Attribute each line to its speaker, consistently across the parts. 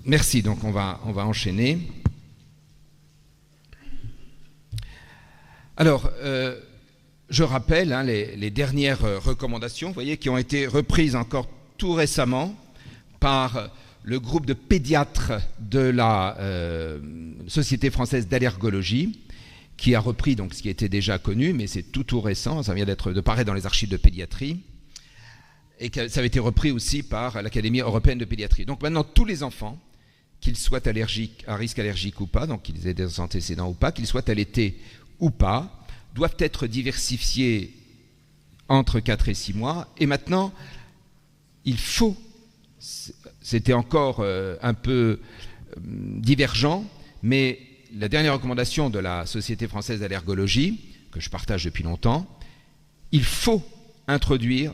Speaker 1: Merci, donc on va enchaîner. Alors, je rappelle les dernières recommandations, vous voyez, qui ont été reprises encore tout récemment par le groupe de pédiatres de la Société française d'allergologie, qui a repris donc ce qui était déjà connu, mais c'est tout récent, ça vient de paraître dans les archives de pédiatrie, et que ça avait été repris aussi par l'Académie européenne de pédiatrie. Donc maintenant, tous les enfants, qu'ils soient allergiques, à risque allergique ou pas, donc qu'ils aient des antécédents ou pas, qu'ils soient allaités ou pas, doivent être diversifiés entre 4 et 6 mois. Et maintenant, il faut, c'était encore un peu divergent, mais la dernière recommandation de la Société française d'allergologie, que je partage depuis longtemps, il faut introduire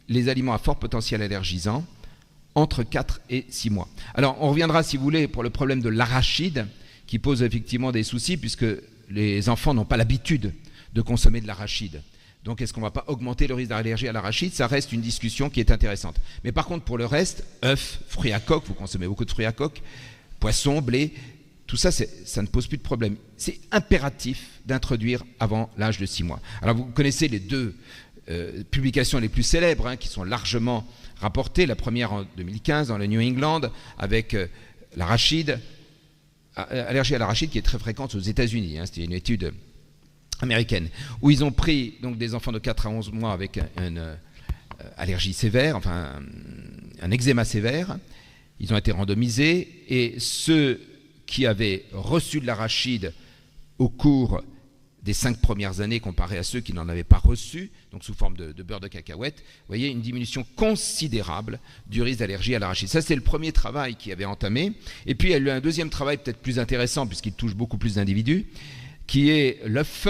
Speaker 1: les aliments à fort potentiel allergisant entre 4 et 6 mois. Alors, on reviendra, si vous voulez, pour le problème de l'arachide, qui pose effectivement des soucis, puisque les enfants n'ont pas l'habitude de consommer de l'arachide. Donc, est-ce qu'on ne va pas augmenter le risque d'allergie à l'arachide? Ça reste une discussion qui est intéressante. Mais par contre, pour le reste, œufs, fruits à coque, vous consommez beaucoup de fruits à coque, poissons, blé, tout ça, ça ne pose plus de problème. C'est impératif d'introduire avant l'âge de 6 mois. Alors, vous connaissez les deux publications les plus célèbres, qui sont largement rapportées. La première en 2015 dans le New England, avec l'arachide, allergie à l'arachide qui est très fréquente aux États-Unis. C'était une étude américaine, où ils ont pris donc, des enfants de 4 à 11 mois avec une allergie sévère, enfin un eczéma sévère. Ils ont été randomisés, et ceux qui avaient reçu de l'arachide au cours des 5 premières années comparé à ceux qui n'en avaient pas reçu, donc sous forme de beurre de cacahuète, vous voyez une diminution considérable du risque d'allergie à l'arachide. Ça, c'est le premier travail qui avait entamé. Et puis, il y a eu un deuxième travail peut-être plus intéressant, puisqu'il touche beaucoup plus d'individus, qui est l'œuf,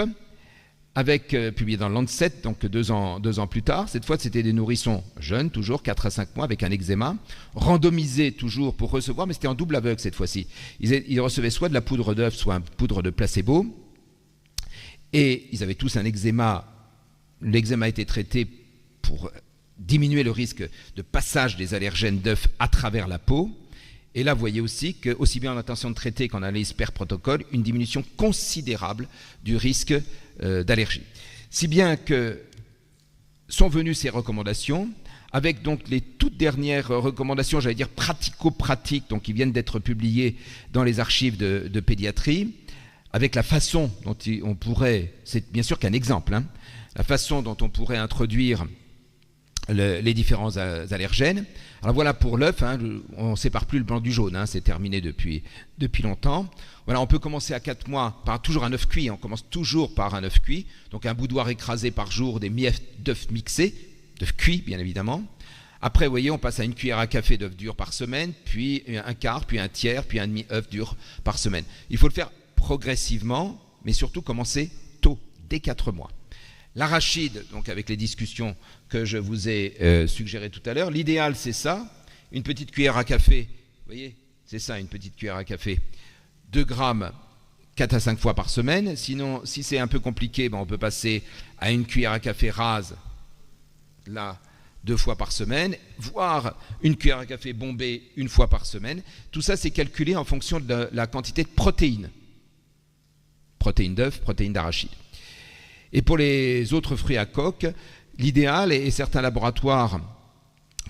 Speaker 1: publié dans le Lancet, donc 2 ans plus tard. Cette fois, c'était des nourrissons jeunes, toujours 4 à 5 mois, avec un eczéma, randomisés toujours pour recevoir, mais c'était en double aveugle cette fois-ci. Ils recevaient soit de la poudre d'œuf, soit une poudre de placebo, et ils avaient tous un eczéma. L'eczéma a été traité pour diminuer le risque de passage des allergènes d'œuf à travers la peau. Et là, vous voyez aussi que, aussi bien en intention de traiter qu'en analyse per protocole, une diminution considérable du risque d'allergie. Si bien que sont venues ces recommandations, avec donc les toutes dernières recommandations, j'allais dire pratico-pratiques, donc qui viennent d'être publiées dans les archives de pédiatrie, avec la façon dont on pourrait, c'est bien sûr qu'un exemple, la façon dont on pourrait introduire les différents allergènes. Alors voilà pour l'œuf, on ne sépare plus le blanc du jaune, c'est terminé depuis longtemps. Voilà, on peut commencer à 4 mois par toujours un œuf cuit, on commence toujours par un œuf cuit, donc un boudoir écrasé par jour, des miels d'œufs mixés, d'œufs cuits bien évidemment. Après, vous voyez, on passe à une cuillère à café d'œufs durs par semaine, puis un quart, puis un tiers, puis un demi œuf dur par semaine. Il faut le faire progressivement, mais surtout commencer tôt, dès 4 mois. L'arachide, donc avec les discussions que je vous ai suggérées tout à l'heure, l'idéal c'est ça, une petite cuillère à café, vous voyez, c'est ça, une petite cuillère à café, 2 grammes 4 à 5 fois par semaine. Sinon, si c'est un peu compliqué, on peut passer à une cuillère à café rase, là, 2 fois par semaine, voire une cuillère à café bombée 1 fois par semaine. Tout ça, c'est calculé en fonction de la quantité de protéines. Protéines d'œufs, protéines d'arachide. Et pour les autres fruits à coque, l'idéal, et certains laboratoires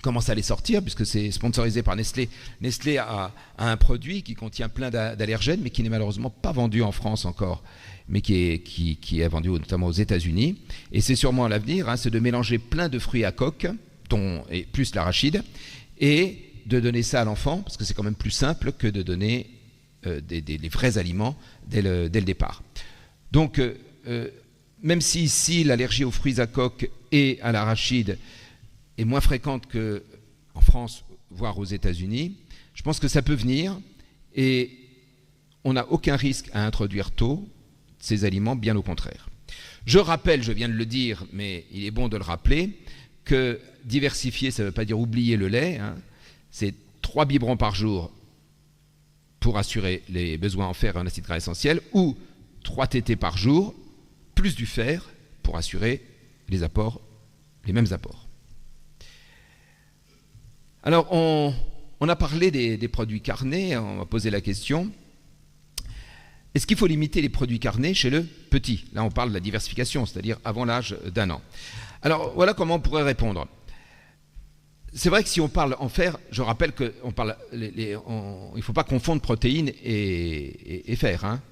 Speaker 1: commencent à les sortir, puisque c'est sponsorisé par Nestlé. Nestlé a un produit qui contient plein d'allergènes, mais qui n'est malheureusement pas vendu en France encore, mais qui est vendu notamment aux États-Unis. Et c'est sûrement à l'avenir, c'est de mélanger plein de fruits à coque, et plus l'arachide, et de donner ça à l'enfant, parce que c'est quand même plus simple que de donner des vrais aliments dès le départ. Donc, même si ici l'allergie aux fruits à coque et à l'arachide est moins fréquente qu'en France, voire aux États-Unis, je pense que ça peut venir et on n'a aucun risque à introduire tôt ces aliments, bien au contraire. Je rappelle, je viens de le dire, mais il est bon de le rappeler, que diversifier, ça ne veut pas dire oublier le lait, c'est 3 biberons par jour pour assurer les besoins en fer et en acides gras essentiels, ou 3 tétés par jour, plus du fer pour assurer les mêmes apports. Alors, on on a parlé des produits carnés, on m'a posé la question. Est-ce qu'il faut limiter les produits carnés chez le petit? Là, on parle de la diversification, c'est-à-dire avant l'âge d'1 an. Alors, voilà comment on pourrait répondre. C'est vrai que si on parle en fer, je rappelle qu'il ne faut pas confondre protéines et fer. Hein.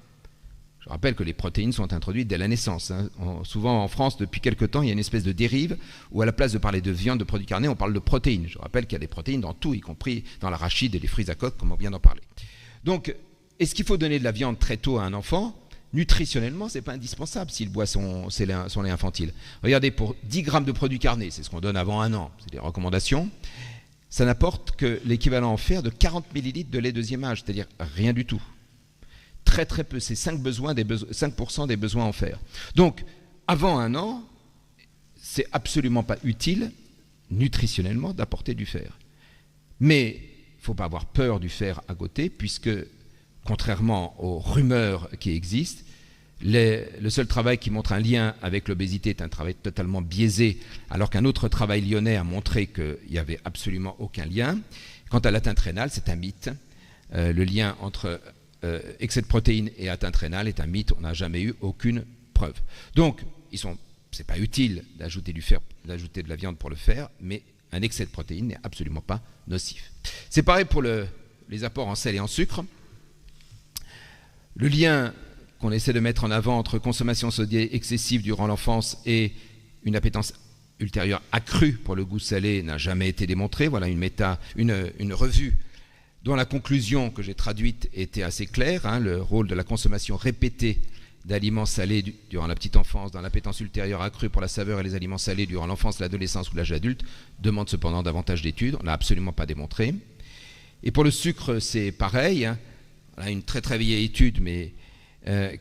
Speaker 1: Je rappelle que les protéines sont introduites dès la naissance. Hein. Souvent en France, depuis quelque temps, il y a une espèce de dérive où à la place de parler de viande, de produits carnés, on parle de protéines. Je rappelle qu'il y a des protéines dans tout, y compris dans l'arachide et les fruits à coque, comme on vient d'en parler. Donc, est-ce qu'il faut donner de la viande très tôt à un enfant? Nutritionnellement, ce n'est pas indispensable s'il boit son lait infantile. Regardez, pour 10 grammes de produits carnés, c'est ce qu'on donne avant 1 an, c'est des recommandations, ça n'apporte que l'équivalent en fer de 40 millilitres de lait deuxième âge, c'est-à-dire rien du tout. Très très peu, c'est 5% des besoins en fer. Donc, avant 1 an, c'est absolument pas utile, nutritionnellement, d'apporter du fer. Mais il ne faut pas avoir peur du fer à côté, puisque contrairement aux rumeurs qui existent, le seul travail qui montre un lien avec l'obésité est un travail totalement biaisé, alors qu'un autre travail lyonnais a montré qu'il n'y avait absolument aucun lien. Quant à l'atteinte rénale, c'est un mythe. Le lien entre excès de protéines et atteinte rénale est un mythe, on n'a jamais eu aucune preuve. Donc, ce n'est pas utile d'ajouter du fer, d'ajouter de la viande pour le fer, mais un excès de protéines n'est absolument pas nocif. C'est pareil pour les apports en sel et en sucre. Le lien qu'on essaie de mettre en avant entre consommation sodiée excessive durant l'enfance et une appétence ultérieure accrue pour le goût salé n'a jamais été démontré. Voilà une revue dont la conclusion que j'ai traduite était assez claire. Hein, le rôle de la consommation répétée d'aliments salés durant la petite enfance, dans l'appétence ultérieure accrue pour la saveur et les aliments salés durant l'enfance, l'adolescence ou l'âge adulte, demande cependant davantage d'études. On n'a absolument pas démontré. Et pour le sucre, c'est pareil. Hein. On a une très très vieille étude, mais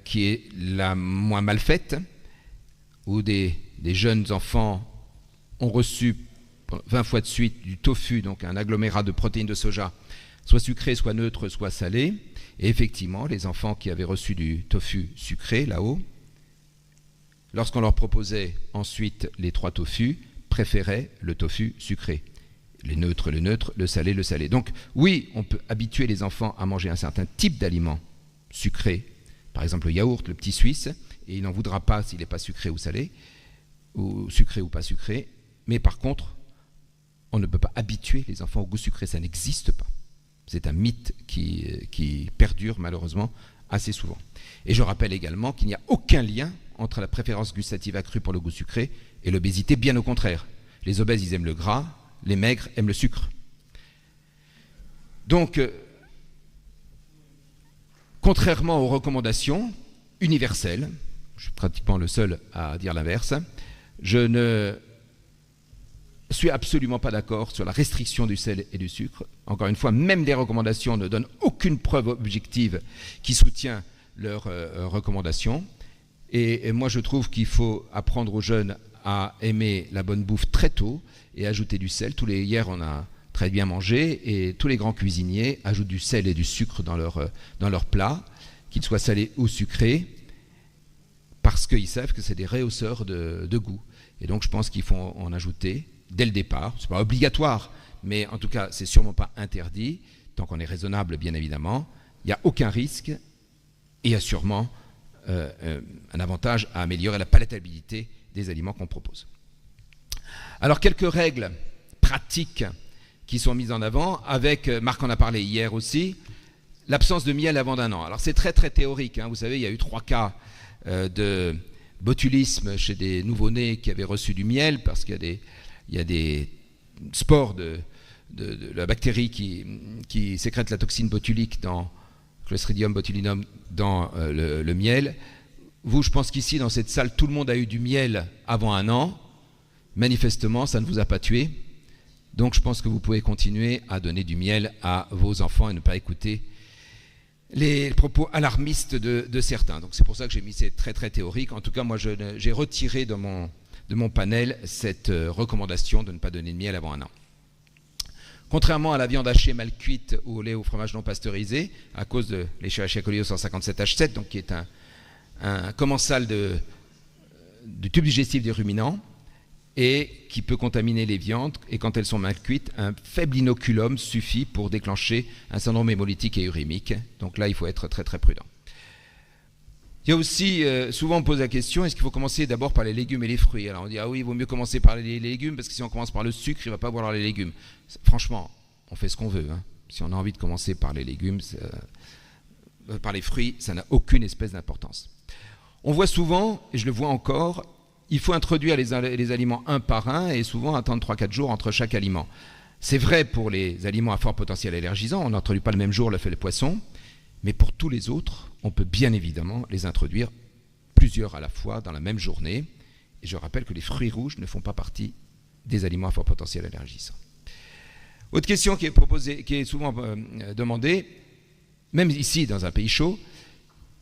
Speaker 1: qui est la moins mal faite, où des jeunes enfants ont reçu 20 fois de suite du tofu, donc un agglomérat de protéines de soja, soit sucré, soit neutre, soit salé. Et effectivement, les enfants qui avaient reçu du tofu sucré, là-haut, lorsqu'on leur proposait ensuite les 3 tofus, préféraient le tofu sucré. Le neutre, le salé, le salé. Donc oui, on peut habituer les enfants à manger un certain type d'aliments sucrés, par exemple le yaourt, le petit suisse, et il n'en voudra pas s'il n'est pas sucré ou salé, ou sucré ou pas sucré, mais par contre, on ne peut pas habituer les enfants au goût sucré, ça n'existe pas. C'est un mythe qui perdure malheureusement assez souvent. Et je rappelle également qu'il n'y a aucun lien entre la préférence gustative accrue pour le goût sucré et l'obésité, bien au contraire. Les obèses, ils aiment le gras, les maigres aiment le sucre. Donc, contrairement aux recommandations universelles, je suis pratiquement le seul à dire l'inverse, je ne suis absolument pas d'accord sur la restriction du sel et du sucre. Encore une fois, même les recommandations ne donnent aucune preuve objective qui soutient leurs recommandations. Et moi, je trouve qu'il faut apprendre aux jeunes à aimer la bonne bouffe très tôt et ajouter du sel. Hier, on a très bien mangé et tous les grands cuisiniers ajoutent du sel et du sucre dans leur plat, qu'ils soient salés ou sucrés, parce qu'ils savent que c'est des rehausseurs de goût. Et donc, je pense qu'il faut en ajouter dès le départ. Ce n'est pas obligatoire, mais en tout cas, c'est sûrement pas interdit, tant qu'on est raisonnable, bien évidemment. Il n'y a aucun risque et il y a sûrement un avantage à améliorer la palatabilité des aliments qu'on propose. Alors, quelques règles pratiques qui sont mises en avant, avec, Marc en a parlé hier aussi, l'absence de miel avant d'1 an. Alors, c'est très très théorique, hein. Vous savez, il y a eu 3 cas de botulisme chez des nouveau-nés qui avaient reçu du miel, parce qu'il y a des spores de la bactérie qui sécrète la toxine botulique dans Clostridium botulinum dans le miel. Vous, je pense qu'ici, dans cette salle, tout le monde a eu du miel avant 1 an. Manifestement, ça ne vous a pas tué. Donc, je pense que vous pouvez continuer à donner du miel à vos enfants et ne pas écouter les propos alarmistes de certains. Donc, c'est pour ça que j'ai mis c'est très, très théorique. En tout cas, moi, j'ai retiré de mon panel cette recommandation de ne pas donner de miel avant 1 an. Contrairement à la viande hachée mal cuite ou au lait ou fromage non pasteurisé, à cause de l'Escherichia coli 157H7, donc qui est un commensal du tube digestif des ruminants, et qui peut contaminer les viandes. Et quand elles sont mal cuites, un faible inoculum suffit pour déclencher un syndrome hémolytique et urémique. Donc là, il faut être très très prudent. Il y a aussi, souvent on pose la question, est-ce qu'il faut commencer d'abord par les légumes et les fruits? Alors on dit, ah oui, il vaut mieux commencer par les légumes, parce que si on commence par le sucre, il ne va pas boire les légumes. Franchement, on fait ce qu'on veut. Hein. Si on a envie de commencer par les légumes, par les fruits, ça n'a aucune espèce d'importance. On voit souvent, et je le vois encore, il faut introduire les aliments un par un et souvent attendre 3-4 jours entre chaque aliment. C'est vrai pour les aliments à fort potentiel allergisant, on n'introduit pas le même jour le fait le poisson, mais pour tous les autres, on peut bien évidemment les introduire plusieurs à la fois dans la même journée. Et je rappelle que les fruits rouges ne font pas partie des aliments à fort potentiel allergisant. Autre question qui est souvent demandée, même ici dans un pays chaud,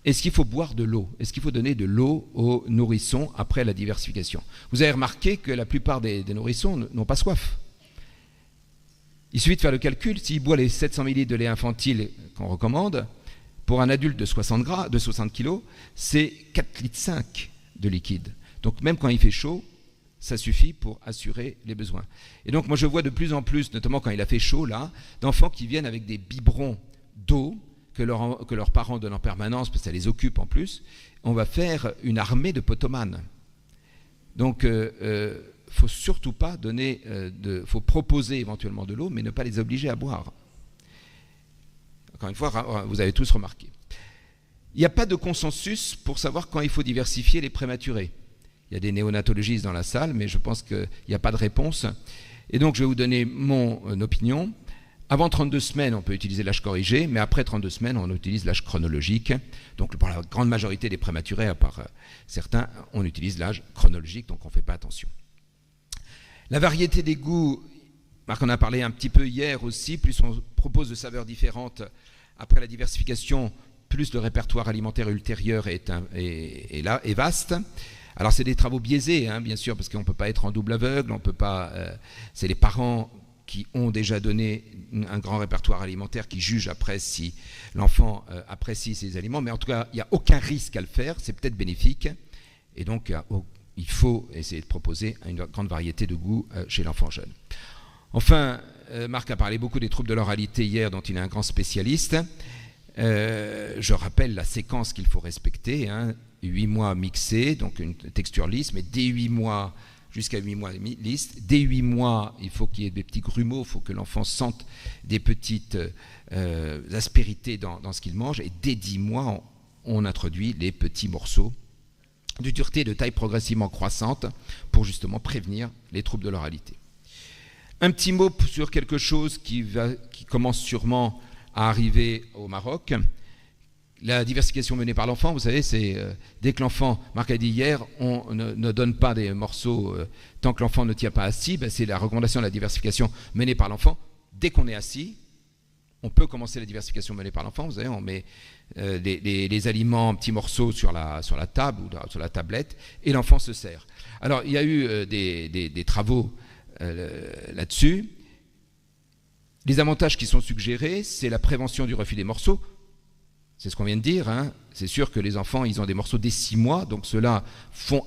Speaker 1: est-ce qu'il faut boire de l'eau? Est-ce qu'il faut donner de l'eau aux nourrissons après la diversification? Vous avez remarqué que la plupart des nourrissons n'ont pas soif. Il suffit de faire le calcul, s'il boit les 700 ml de lait infantile qu'on recommande, pour un adulte de 60 kg, c'est 4,5 litres de liquide. Donc même quand il fait chaud, ça suffit pour assurer les besoins. Et donc moi je vois de plus en plus, notamment quand il a fait chaud là, d'enfants qui viennent avec des biberons d'eau que leurs parents donnent en permanence, parce que ça les occupe en plus. On va faire une armée de potomanes. Donc faut surtout pas donner, faut proposer éventuellement de l'eau, mais ne pas les obliger à boire. Encore une fois, vous avez tous remarqué. Il n'y a pas de consensus pour savoir quand il faut diversifier les prématurés. Il y a des néonatologistes dans la salle, mais je pense qu'il n'y a pas de réponse. Et donc, je vais vous donner mon opinion. Avant 32 semaines, on peut utiliser l'âge corrigé, mais après 32 semaines, on utilise l'âge chronologique. Donc, pour la grande majorité des prématurés, à part certains, on utilise l'âge chronologique, donc on ne fait pas attention. La variété des goûts, Marc en a parlé un petit peu hier aussi, plus on propose de saveurs différentes après la diversification, plus le répertoire alimentaire ultérieur est vaste. Alors c'est des travaux biaisés, hein, bien sûr, parce qu'on ne peut pas être en double aveugle, on peut pas. C'est les parents qui ont déjà donné un grand répertoire alimentaire qui jugent après si l'enfant apprécie ces aliments, mais en tout cas, il n'y a aucun risque à le faire, c'est peut-être bénéfique, et donc il faut essayer de proposer une grande variété de goûts chez l'enfant jeune. Enfin, Marc a parlé beaucoup des troubles de l'oralité hier, dont il est un grand spécialiste. Je rappelle la séquence qu'il faut respecter, hein, 8 mois mixés, donc une texture lisse, mais dès 8 mois jusqu'à 8 mois lisse. Dès 8 mois, il faut qu'il y ait des petits grumeaux, il faut que l'enfant sente des petites aspérités dans ce qu'il mange. Et dès 10 mois, on introduit les petits morceaux de dureté de taille progressivement croissante pour justement prévenir les troubles de l'oralité. Un petit mot sur quelque chose qui commence sûrement à arriver au Maroc. La diversification menée par l'enfant, vous savez, c'est dès que l'enfant, Marc a dit hier, on ne donne pas des morceaux tant que l'enfant ne tient pas assis, c'est la recommandation de la diversification menée par l'enfant. Dès qu'on est assis, on peut commencer la diversification menée par l'enfant. Vous savez, on met les aliments en petits morceaux sur la table ou sur la tablette et l'enfant se sert. Alors, il y a eu des travaux là-dessus. Les avantages qui sont suggérés, c'est la prévention du refus des morceaux. C'est ce qu'on vient de dire. Hein. C'est sûr que les enfants, ils ont des morceaux dès 6 mois, donc ceux-là font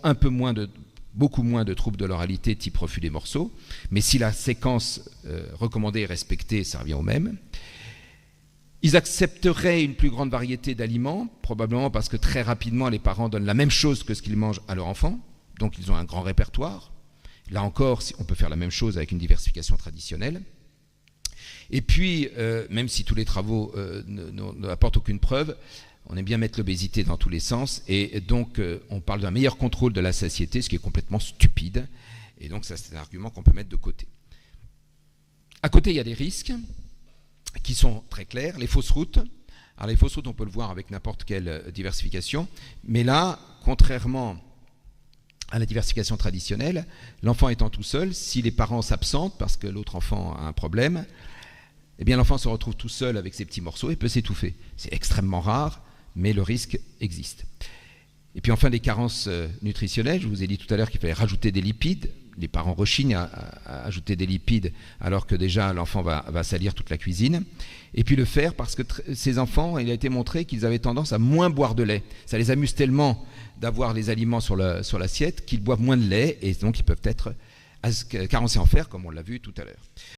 Speaker 1: beaucoup moins de troubles de l'oralité type refus des morceaux. Mais si la séquence recommandée est respectée, ça revient au même. Ils accepteraient une plus grande variété d'aliments, probablement parce que très rapidement, les parents donnent la même chose que ce qu'ils mangent à leur enfant. Donc, ils ont un grand répertoire. Là encore, on peut faire la même chose avec une diversification traditionnelle. Et puis, même si tous les travaux n'apportent aucune preuve, on aime bien mettre l'obésité dans tous les sens. Et donc, on parle d'un meilleur contrôle de la satiété, ce qui est complètement stupide. Et donc, ça, c'est un argument qu'on peut mettre de côté. À côté, il y a des risques qui sont très clairs. Les fausses routes. Alors, les fausses routes, on peut le voir avec n'importe quelle diversification. Mais là, contrairement à la diversification traditionnelle, l'enfant étant tout seul, si les parents s'absentent parce que l'autre enfant a un problème, eh bien l'enfant se retrouve tout seul avec ses petits morceaux et peut s'étouffer. C'est extrêmement rare, mais le risque existe. Et puis enfin, des carences nutritionnelles. Je vous ai dit tout à l'heure qu'il fallait rajouter des lipides. Les parents rechignent à ajouter des lipides alors que déjà l'enfant va salir toute la cuisine. Et puis le faire parce que ces enfants, il a été montré qu'ils avaient tendance à moins boire de lait. Ça les amuse tellement d'avoir les aliments sur l'assiette qu'ils boivent moins de lait et donc ils peuvent être carencé en fer, comme on l'a vu tout à l'heure.